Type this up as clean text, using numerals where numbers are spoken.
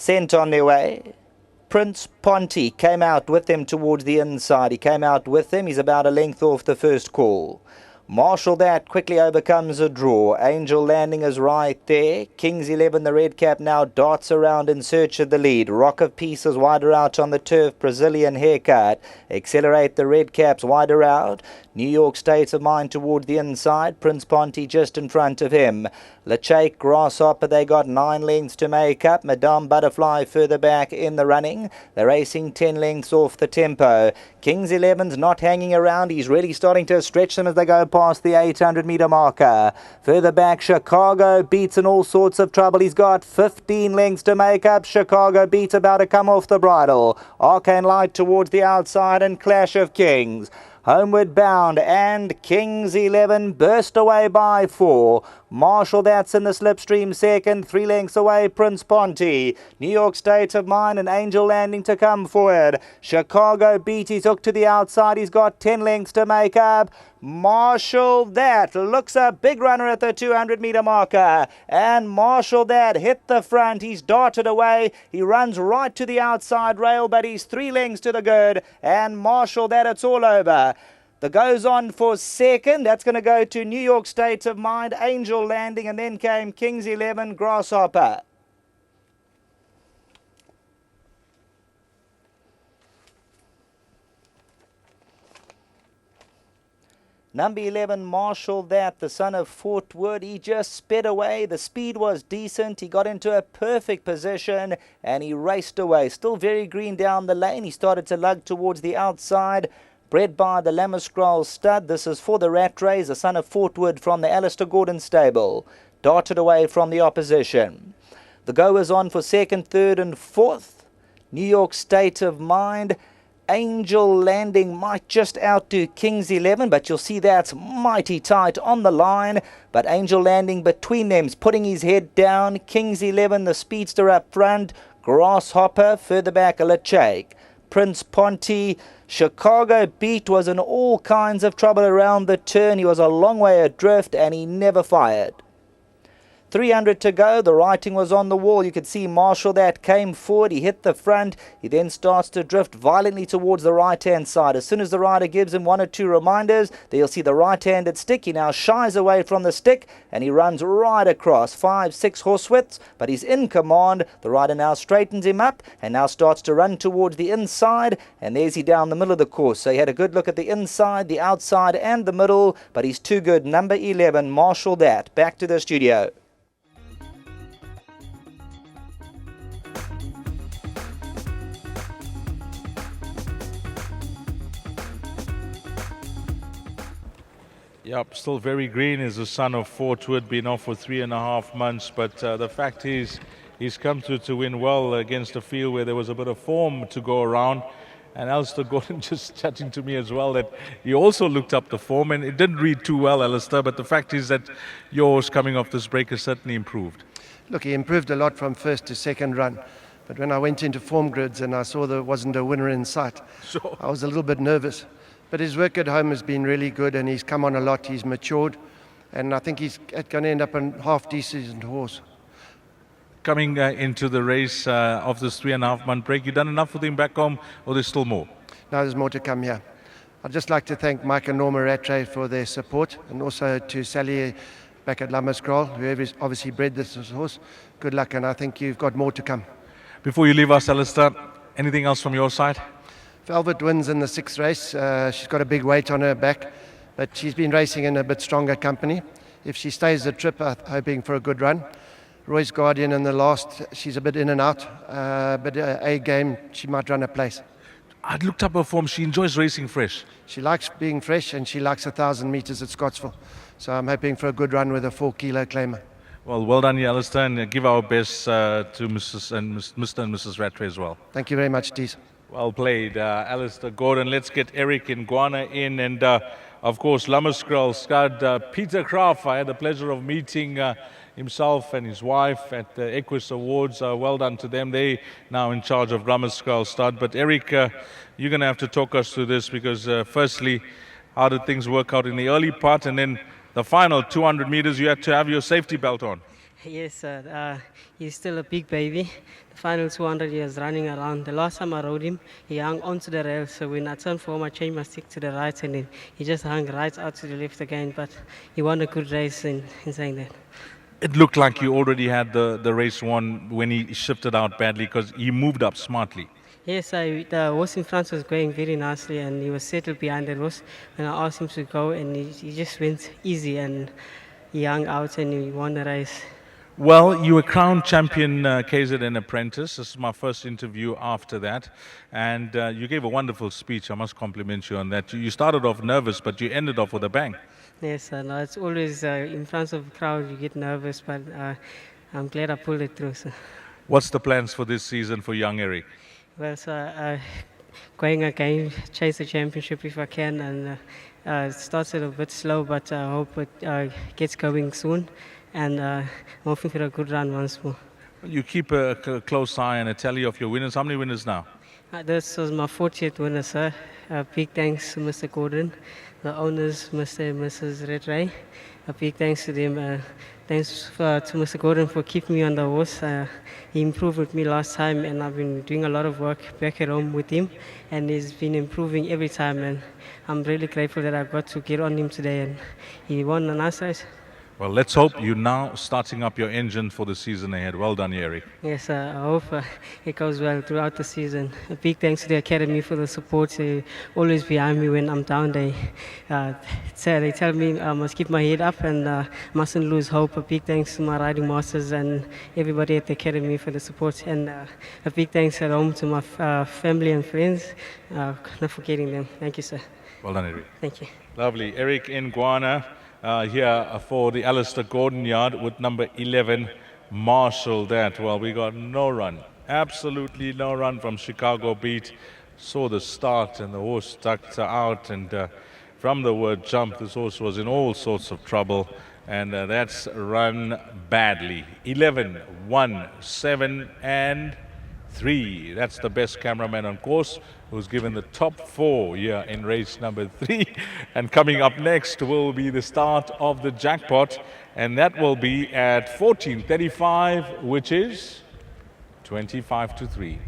sent on their way. Prince Ponty came out with them towards the inside. He came out with them. He's about a length off the first call. Marshall That quickly overcomes a draw. Angel Landing is right there. Kings 11, the red cap, now darts around in search of the lead. Rock of Peace is wider out on the turf. Brazilian Haircut. Accelerate, the red caps wider out. New York State of Mind toward the inside. Prince Ponty just in front of him. Lechake, Grasshopper, they got 9 lengths to make up. Madame Butterfly further back in the running. They're racing 10 lengths off the tempo. Kings 11's not hanging around. He's really starting to stretch them as they go past the 800-meter marker. Further back, Chicago Beats in all sorts of trouble. He's got 15 lengths to make up. Chicago Beats about to come off the bridle. Arcane Light towards the outside and Clash of Kings. Homeward Bound and Kings 11 burst away by 4. Marshall That's in the slipstream second, 3 lengths away, Prince Ponty. New York State of Mind and Angel Landing to come forward. Chicago Beat, he's hooked to the outside, he's got 10 lengths to make up. Marshall That looks a big runner at the 200-meter marker. And Marshall That hit the front, he's darted away. He runs right to the outside rail, but he's 3 lengths to the good. And Marshall That, it's all over. The goes on for second. That's going to go to New York State of Mind, Angel Landing, and then came Kings 11, Grasshopper. Number 11, Marshall That, the son of Fort Wood, he just sped away. The speed was decent. He got into a perfect position and he raced away. Still very green down the lane. He started to lug towards the outside. Bred by the Lammerscroll stud. This is for the Rattray, the son of Fort Wood from the Alistair Gordon stable. Darted away from the opposition. The goers on for second, third and fourth. New York State of Mind. Angel Landing might just outdo Kings 11, but you'll see that's mighty tight on the line. But Angel Landing between them's putting his head down. Kings 11, the speedster up front. Grasshopper further back, a Lechake. Prince Ponty. Chicago Beat was in all kinds of trouble around the turn. He was a long way adrift and he never fired. 300 to go. The writing was on the wall. You could see Marshall That came forward. He hit the front. He then starts to drift violently towards the right-hand side. As soon as the rider gives him 1 or 2 reminders, there you'll see the right-handed stick. He now shies away from the stick and he runs right across. 5-6 horse widths, but he's in command. The rider now straightens him up and now starts to run towards the inside. And there's he down the middle of the course. So he had a good look at the inside, the outside and the middle, but he's too good. Number 11, Marshall That. Back to the studio. Yep, still very green. Is the son of Fort Wood, been off for 3.5 months. But the fact is, he's come through to win well against a field where there was a bit of form to go around. And Alistair Gordon just chatting to me as well that he also looked up the form and it didn't read too well, Alistair. But the fact is that yours coming off this break has certainly improved. Look, he improved a lot from first to second run. But when I went into form grids and I saw there wasn't a winner in sight, Sure. I was a little bit nervous. But his work at home has been really good and he's come on a lot, he's matured, and I think he's going to end up a half-decent horse. Coming into the race of this 3.5-month break, you done enough with him back home, or there's still more? No, there's more to come here. I'd just like to thank Mike and Norma Rattray for their support, and also to Sally back at Lammerscroll, whoever's obviously bred this horse. Good luck, and I think you've got more to come. Before you leave us, Alistair, anything else from your side? Velvet wins in the 6th race. She's got a big weight on her back, but she's been racing in a bit stronger company. If she stays the trip, I'm hoping for a good run. Roy's Guardian in the last, she's a bit in and out, but a game, she might run a place. I looked up her form. She enjoys racing fresh. She likes being fresh and she likes 1,000 metres at Scottsville. So I'm hoping for a good run with a 4-kilo claimer. Well done, Alistair, and give our best to Mr. and Mrs. Rattray as well. Thank you very much, Dees. Well played, Alistair Gordon. Let's get Eric Nguana in, and of course Lammerscroll stud Peter Kraft. I had the pleasure of meeting himself and his wife at the Equus Awards. Well done to them. They now in charge of Lammerscroll stud. But Eric, you're going to have to talk us through this because firstly, how did things work out in the early part, and then the final 200 meters you had to have your safety belt on? Yes, sir. He's still a big baby. The final 200 years running around. The last time I rode him, he hung onto the rail. So when I turned for him, I changed my stick to the right, and he just hung right out to the left again. But he won a good race in saying that. It looked like you already had the race won when he shifted out badly because he moved up smartly. Yes, the horse in front was going very nicely, and he was settled behind the horse. And I asked him to go, and he just went easy, and he hung out, and he won the race. Well, you were crowned champion KZN Apprentice. This is my first interview after that. And you gave a wonderful speech. I must compliment you on that. You started off nervous, but you ended off with a bang. Yes, no, it's always in front of a crowd you get nervous, but I'm glad I pulled it through. So. What's the plans for this season for young Eric? Well, so going again, chase the championship if I can, and it started a bit slow, but I hope it gets going soon, and I'm hoping for a good run once more. You keep a close eye and a tally of your winners. How many winners now? This was my 40th winner, sir. Big thanks to Mr. Gordon, the owners, Mr. and Mrs. Red Ray. A big thanks to them. Thanks to Mr. Gordon for keeping me on the horse. He improved with me last time, and I've been doing a lot of work back at home with him, and he's been improving every time, and I'm really grateful that I got to get on him today, and he won a nice race. Well, let's hope you're now starting up your engine for the season ahead. Well done, Eric. Yes, I hope it goes well throughout the season. A big thanks to the Academy for the support. They're always behind me when I'm down. They tell me I must keep my head up and mustn't lose hope. A big thanks to my riding masters and everybody at the Academy for the support. And a big thanks at home to my family and friends. Not forgetting them. Thank you, sir. Well done, Eric. Thank you. Lovely. Eric Ngwana. Here for the Alistair Gordon yard with number 11, Marshall. That, well, we got no run, absolutely no run from Chicago Beat. Saw the start and the horse stuck out, and from the word jump, this horse was in all sorts of trouble, and that's run badly. 11, 1, 7, and 3. That's the best cameraman on course, who's given the top 4 here in race number 3. And coming up next will be the start of the jackpot, and that will be at 14:35, which is 25 to 3.